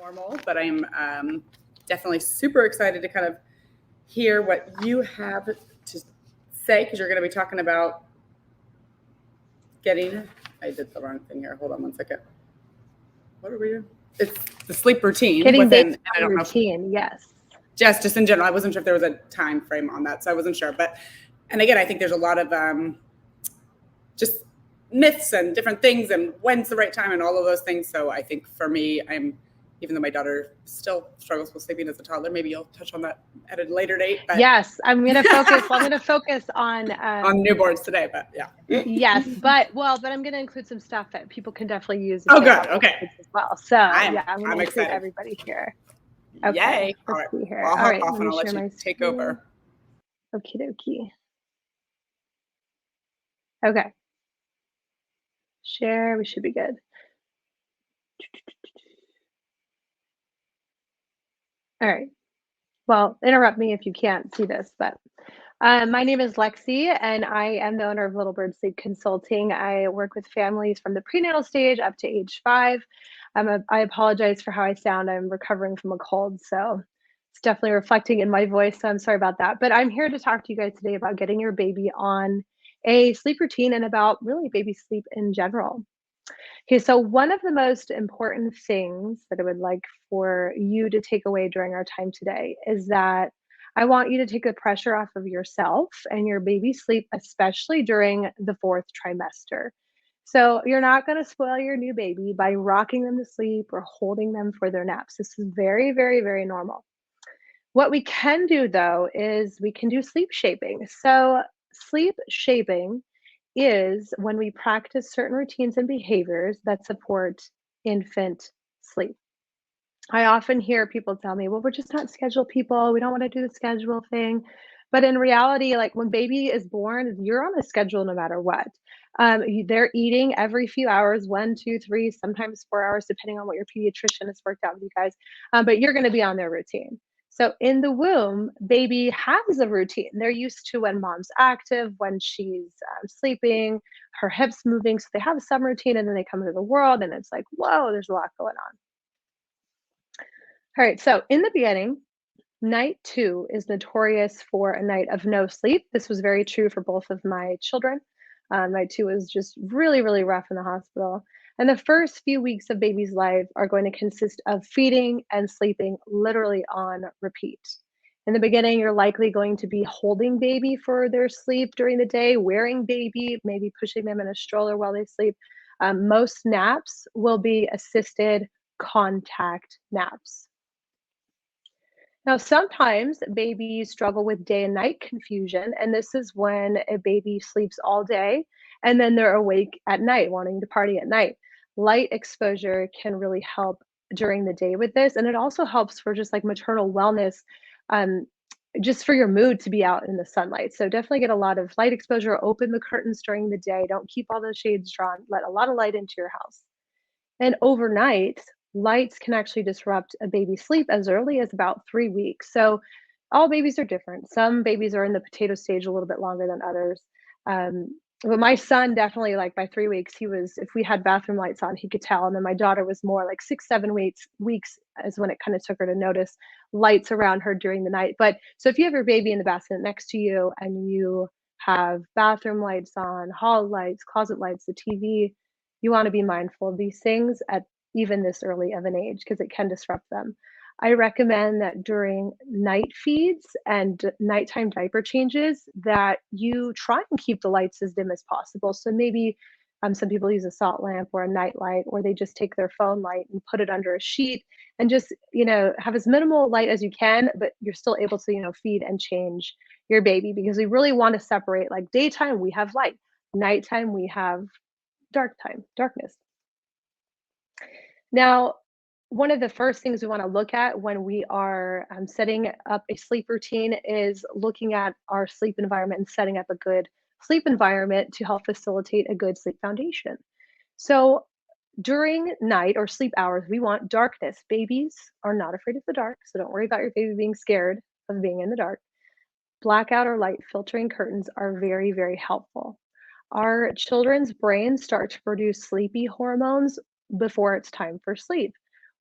normal, but I'm definitely super excited to kind of hear what you have to say, because you're going to be talking about getting, I did the wrong thing here. Hold on one second. What are we doing? It's the sleep routine. Getting baby routine, yes. Just in general. I wasn't sure if there was a time frame on that, so I wasn't sure. But, and again, I think there's a lot of just myths and different things and when's the right time and all of those things. So I think for me, even though my daughter still struggles with sleeping as a toddler, maybe you'll touch on that at a later date. But yes, I'm going to focus on newborns today, but yeah. Yes, but I'm going to include some stuff that people can definitely use. Oh, good. Okay. As well. So I'm going to include excited. Everybody here. Okay. Yay. Let's see here. Well, I'll hop off and I'll let you take over. Okie dokie. Okay. Share. We should be good. All right. Well, interrupt me if you can't see this, but my name is Lexi, and I am the owner of Little Bird Sleep Consulting. I work with families from the prenatal stage up to age 5. I apologize for how I sound. I'm recovering from a cold, so it's definitely reflecting in my voice, so I'm sorry about that. But I'm here to talk to you guys today about getting your baby on a sleep routine and about really baby sleep in general. Okay, so one of the most important things that I would like for you to take away during our time today is that I want you to take the pressure off of yourself and your baby's sleep, especially during the 4th trimester. So you're not going to spoil your new baby by rocking them to sleep or holding them for their naps. This is very, very, very normal. What we can do though is we can do sleep shaping. So sleep shaping is when we practice certain routines and behaviors that support infant sleep. I often hear people tell me, well, we're just not schedule people. We don't want to do the schedule thing. But in reality, like when baby is born, you're on a schedule no matter what. They're eating every few hours, 1, 2, 3, sometimes 4 hours, depending on what your pediatrician has worked out with you guys. But you're going to be on their routine. So in the womb, baby has a routine. They're used to when mom's active, when she's sleeping, her hips moving. So they have some routine, and then they come into the world and it's like, whoa, there's a lot going on. All right, so in the beginning, night 2 is notorious for a night of no sleep. This was very true for both of my children. Night 2 was just really, really rough in the hospital. And the first few weeks of baby's life are going to consist of feeding and sleeping literally on repeat. In the beginning, you're likely going to be holding baby for their sleep during the day, wearing baby, maybe pushing them in a stroller while they sleep. Most naps will be assisted contact naps. Now, sometimes babies struggle with day and night confusion, and this is when a baby sleeps all day and then they're awake at night, wanting to party at night. Light exposure can really help during the day with this, and it also helps for just like maternal wellness, um, just for your mood to be out in the sunlight. So definitely get a lot of light exposure, open the curtains during the day, don't keep all the shades drawn, let a lot of light into your house. And overnight, lights can actually disrupt a baby's sleep as early as about 3 weeks. So all babies are different. Some babies are in the potato stage a little bit longer than others. But my son definitely, like by 3 weeks, if we had bathroom lights on, he could tell. And then my daughter was more like 6, 7 weeks is when it kind of took her to notice lights around her during the night. But so if you have your baby in the bassinet next to you and you have bathroom lights on, hall lights, closet lights, the TV, you want to be mindful of these things at even this early of an age because it can disrupt them. I recommend that during night feeds and nighttime diaper changes that you try and keep the lights as dim as possible. So maybe some people use a salt lamp or a night light, or they just take their phone light and put it under a sheet and just, have as minimal light as you can, but you're still able to, feed and change your baby, because we really want to separate, like daytime, we have light, nighttime, we have darkness. Now, one of the first things we want to look at when we are setting up a sleep routine is looking at our sleep environment and setting up a good sleep environment to help facilitate a good sleep foundation. So during night or sleep hours, we want darkness. Babies are not afraid of the dark, so don't worry about your baby being scared of being in the dark. Blackout or light filtering curtains are very, very helpful. Our children's brains start to produce sleepy hormones before it's time for sleep.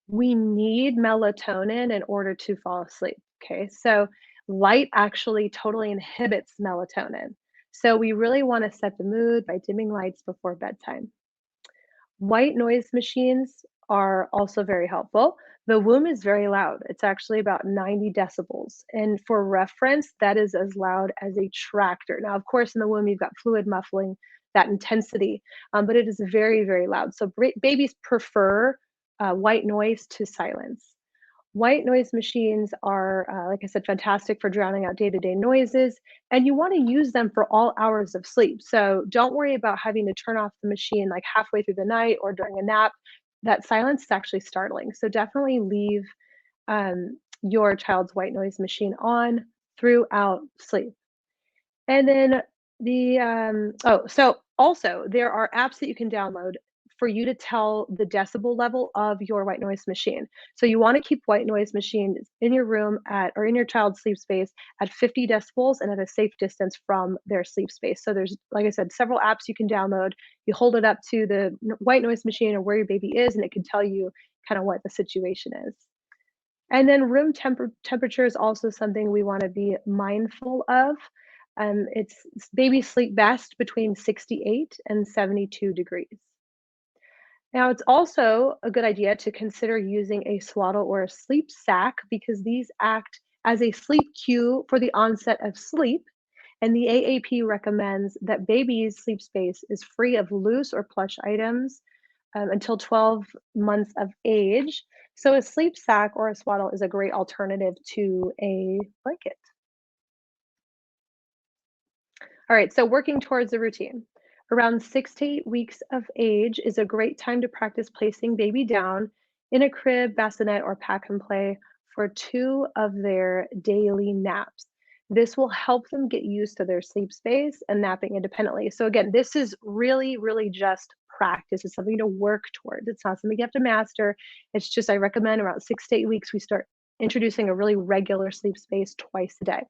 We need melatonin in order to fall asleep. Okay. So light actually totally inhibits melatonin. So we really want to set the mood by dimming lights before bedtime. White noise machines are also very helpful. The womb is very loud. It's actually about 90 decibels. And for reference, that is as loud as a tractor. Now, of course, in the womb, you've got fluid muffling that intensity, but it is very, very loud. So babies prefer white noise to silence. White noise machines are, like I said, fantastic for drowning out day to day noises, and you want to use them for all hours of sleep. So don't worry about having to turn off the machine like halfway through the night or during a nap. That silence is actually startling. So definitely leave your child's white noise machine on throughout sleep. And then so also there are apps that you can download for you to tell the decibel level of your white noise machine. So you want to keep white noise machines in your room at or in your child's sleep space at 50 decibels and at a safe distance from their sleep space. So there's, like I said, several apps you can download. You hold it up to the white noise machine or where your baby is, and it can tell you kind of what the situation is. And then temperature is also something we want to be mindful of. Babies sleep best between 68 and 72 degrees. Now, it's also a good idea to consider using a swaddle or a sleep sack because these act as a sleep cue for the onset of sleep. And the AAP recommends that baby's sleep space is free of loose or plush items until 12 months of age. So, a sleep sack or a swaddle is a great alternative to a blanket. All right, so working towards a routine. Around 6 to 8 weeks of age is a great time to practice placing baby down in a crib, bassinet, or pack and play for two of their daily naps. This will help them get used to their sleep space and napping independently. So, again, this is really, really just practice. It's something to work towards. It's not something you have to master. It's just, I recommend around 6 to 8 weeks, we start introducing a really regular sleep space twice a day.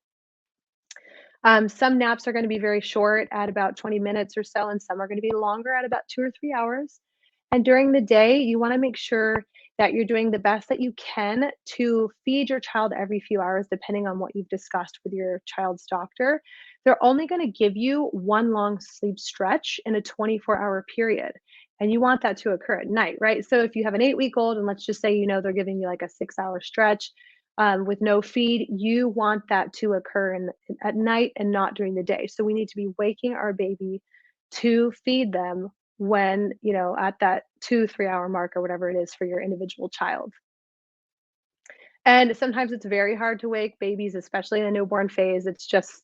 Some naps are going to be very short at about 20 minutes or so, and some are going to be longer at about 2 or 3 hours. And during the day, you want to make sure that you're doing the best that you can to feed your child every few hours, depending on what you've discussed with your child's doctor. They're only going to give you one long sleep stretch in a 24-hour period. And you want that to occur at night, right? So if you have an 8 week old, and let's just say, they're giving you like a 6 hour stretch, with no feed, you want that to occur at night and not during the day. So we need to be waking our baby to feed them when, at that 2, 3 hour mark or whatever it is for your individual child. And sometimes it's very hard to wake babies, especially in the newborn phase.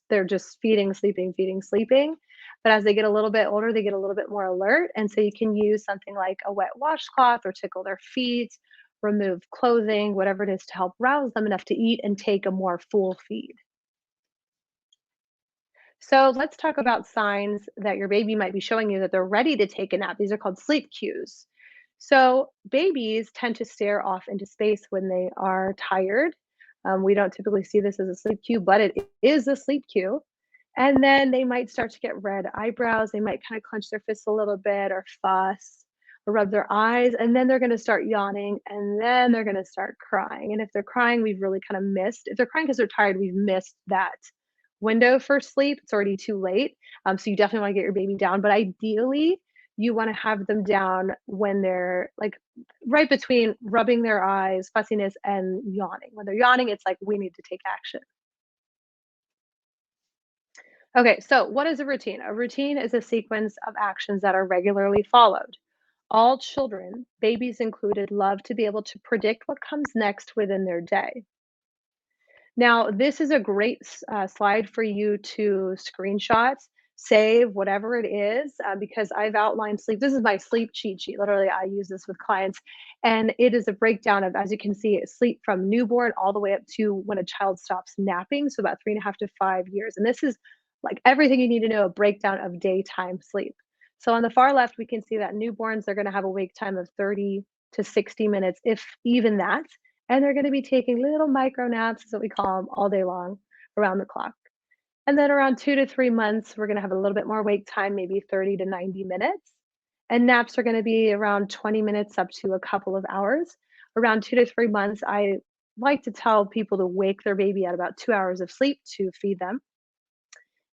They're just feeding, sleeping, feeding, sleeping. But as they get a little bit older, they get a little bit more alert. And so you can use something like a wet washcloth or tickle their feet, remove clothing, whatever it is to help rouse them enough to eat and take a more full feed. So let's talk about signs that your baby might be showing you that they're ready to take a nap. These are called sleep cues. So babies tend to stare off into space when they are tired. We don't typically see this as a sleep cue, but it is a sleep cue. And then they might start to get red eyebrows. They might kind of clench their fists a little bit or fuss or rub their eyes. And then they're going to start yawning and then they're going to start crying. And if they're crying, we've really kind of missed. If they're crying because they're tired, we've missed that window for sleep. It's already too late. So you definitely want to get your baby down. But ideally, you want to have them down when they're like right between rubbing their eyes, fussiness, and yawning. When they're yawning, it's like we need to take action. Okay, so what is a routine? A routine is a sequence of actions that are regularly followed. All children, babies included, love to be able to predict what comes next within their day. Now, this is a great slide for you to screenshot, save, whatever it is, because I've outlined sleep. This is my sleep cheat sheet. Literally, I use this with clients. And it is a breakdown of, as you can see, sleep from newborn all the way up to when a child stops napping. So about 3.5 to 5 years. And this is like everything you need to know, a breakdown of daytime sleep. So on the far left, we can see that newborns are going to have a wake time of 30 to 60 minutes, if even that. And they're gonna be taking little micro naps, is what we call them, all day long around the clock. And then around 2 to 3 months, we're gonna have a little bit more wake time, maybe 30 to 90 minutes. And naps are gonna be around 20 minutes up to a couple of hours. Around 2 to 3 months, I like to tell people to wake their baby at about 2 hours of sleep to feed them.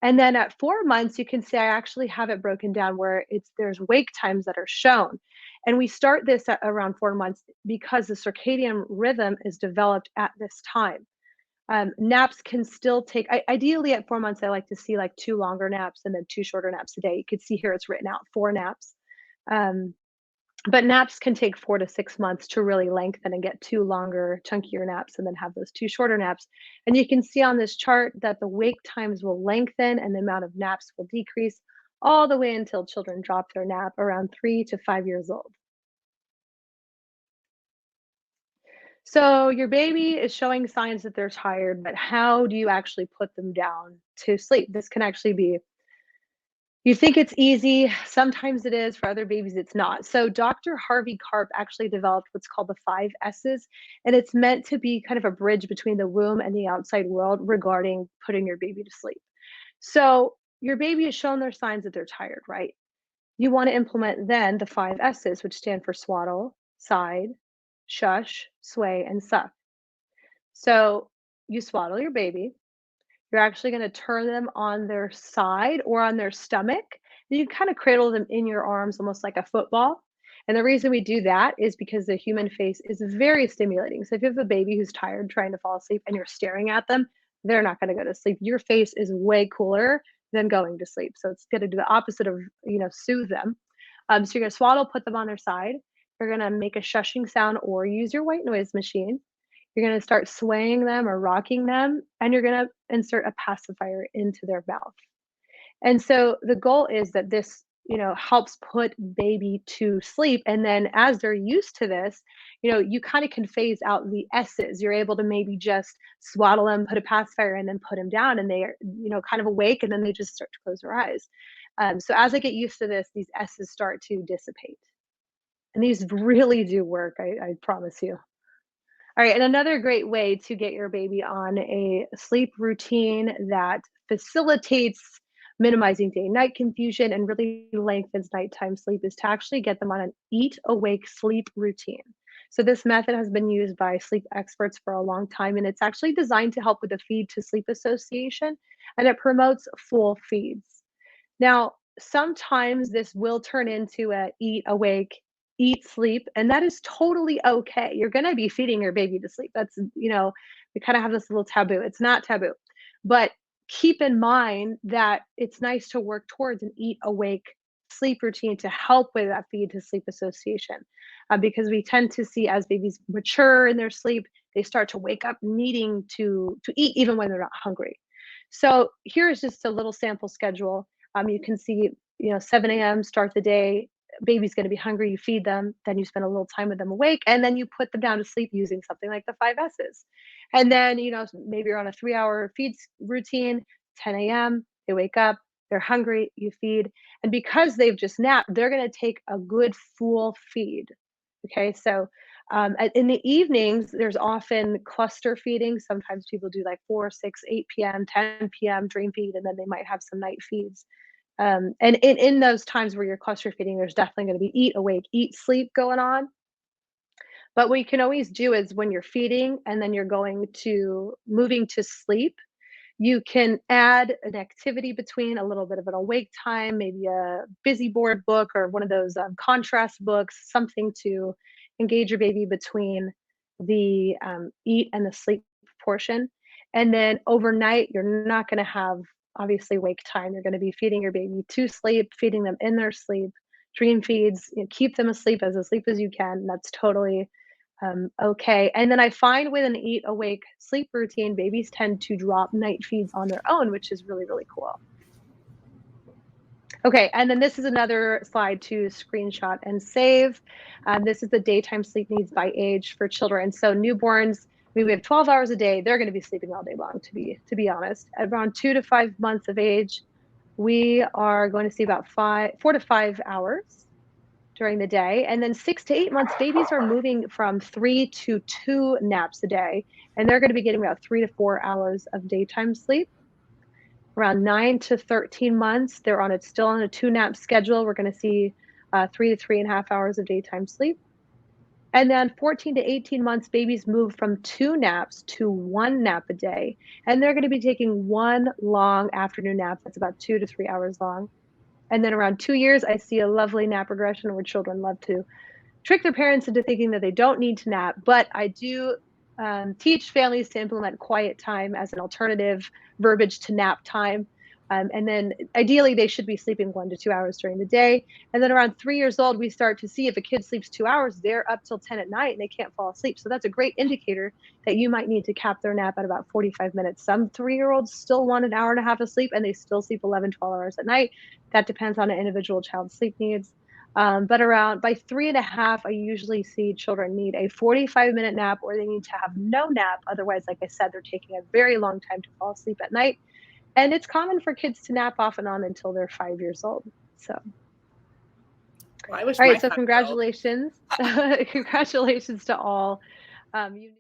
And then at 4 months, you can see I actually have it broken down where there's wake times that are shown. And we start this at around 4 months because the circadian rhythm is developed at this time. Naps can still take, ideally at 4 months, I like to see like two longer naps and then two shorter naps a day. You can see here it's written out 4 naps. Um, but naps can take 4 to 6 months to really lengthen and get two longer, chunkier naps and then have those two shorter naps. And you can see on this chart that the wake times will lengthen and the amount of naps will decrease all the way until children drop their nap around 3 to 5 years old. So your baby is showing signs that they're tired, but how do you actually put them down to sleep? This can actually be, you think it's easy, sometimes it is, for other babies it's not. So Dr. Harvey Karp actually developed what's called the 5 S's, and it's meant to be kind of a bridge between the womb and the outside world regarding putting your baby to sleep. So your baby has shown their signs that they're tired, right? You want to implement then the 5 S's, which stand for swaddle, side, shush, sway, and suck. So you swaddle your baby. You're actually going to turn them on their side or on their stomach. And you kind of cradle them in your arms almost like a football. And the reason we do that is because the human face is very stimulating. So if you have a baby who's tired trying to fall asleep and you're staring at them, they're not going to go to sleep. Your face is way cooler than going to sleep. So it's going to do the opposite of, soothe them. So you're going to swaddle, put them on their side. You're going to make a shushing sound or use your white noise machine. You're going to start swaying them or rocking them, and you're going to insert a pacifier into their mouth. And so the goal is that this, helps put baby to sleep. And then as they're used to this, you kind of can phase out the S's. You're able to maybe just swaddle them, put a pacifier, and then put them down, and they are, kind of awake, and then they just start to close their eyes. So as I get used to this, these S's start to dissipate. And these really do work, I promise you. All right, and another great way to get your baby on a sleep routine that facilitates minimizing day night confusion and really lengthens nighttime sleep is to actually get them on an eat awake sleep routine. So, this method has been used by sleep experts for a long time, and it's actually designed to help with the feed to sleep association, and it promotes full feeds. Now, sometimes this will turn into a eat, awake, eat, sleep, and that is totally okay. You're gonna be feeding your baby to sleep. That's, we kind of have this little taboo. It's not taboo. But keep in mind that it's nice to work towards an eat, awake, sleep routine to help with that feed to sleep association. Because we tend to see as babies mature in their sleep, they start to wake up needing to eat even when they're not hungry. So here is just a little sample schedule. You can see, 7 a.m., start the day, baby's going to be hungry, you feed them, then you spend a little time with them awake, and then you put them down to sleep using something like the 5 S's. And then, maybe you're on a 3 hour feed routine, 10 a.m., they wake up, they're hungry, you feed. And because they've just napped, they're going to take a good full feed. Okay, so in the evenings, there's often cluster feeding. Sometimes people do like 4, 6, 8 p.m., 10 p.m. dream feed, and then they might have some night feeds. And in those times where you're cluster feeding, there's definitely going to be eat, awake, eat, sleep going on. But what you can always do is when you're feeding and then you're going to moving to sleep, you can add an activity between a little bit of an awake time, maybe a busy board book or one of those contrast books, something to engage your baby between the eat and the sleep portion. And then overnight, you're not going to have obviously wake time. You're going to be feeding your baby to sleep, feeding them in their sleep, dream feeds, keep them asleep as you can. That's totally okay. And then I find with an eat, awake, sleep routine, babies tend to drop night feeds on their own, which is really, really cool. Okay, and then this is another slide to screenshot and save. This is the daytime sleep needs by age for children. So newborns, we have 12 hours a day. They're going to be sleeping all day long, to be honest. At around 2 to 5 months of age, we are going to see about 4 to 5 hours during the day. And then 6 to 8 months, babies are moving from 3 to 2 naps a day, and they're going to be getting about 3 to 4 hours of daytime sleep. Around 9 to 13 months, they're still on a 2 nap schedule. We're going to see 3 to 3.5 hours of daytime sleep. And then 14 to 18 months, babies move from 2 naps to 1 nap a day, and they're gonna be taking 1 long afternoon nap that's about 2 to 3 hours long. And then around 2 years, I see a lovely nap regression where children love to trick their parents into thinking that they don't need to nap. But I do teach families to implement quiet time as an alternative verbiage to nap time. And then ideally, they should be sleeping 1 to 2 hours during the day. And then around 3 years old, we start to see if a kid sleeps 2 hours, they're up till 10 at night and they can't fall asleep. So that's a great indicator that you might need to cap their nap at about 45 minutes. Some 3-year-olds still want an hour and a half of sleep and they still sleep 11, 12 hours at night. That depends on an individual child's sleep needs. But around by 3.5, I usually see children need a 45-minute nap or they need to have no nap. Otherwise, like I said, they're taking a very long time to fall asleep at night. And it's common for kids to nap off and on until they're 5 years old. So, Well, I wish all my right. So, 5-year-old. congratulations. Congratulations to all. You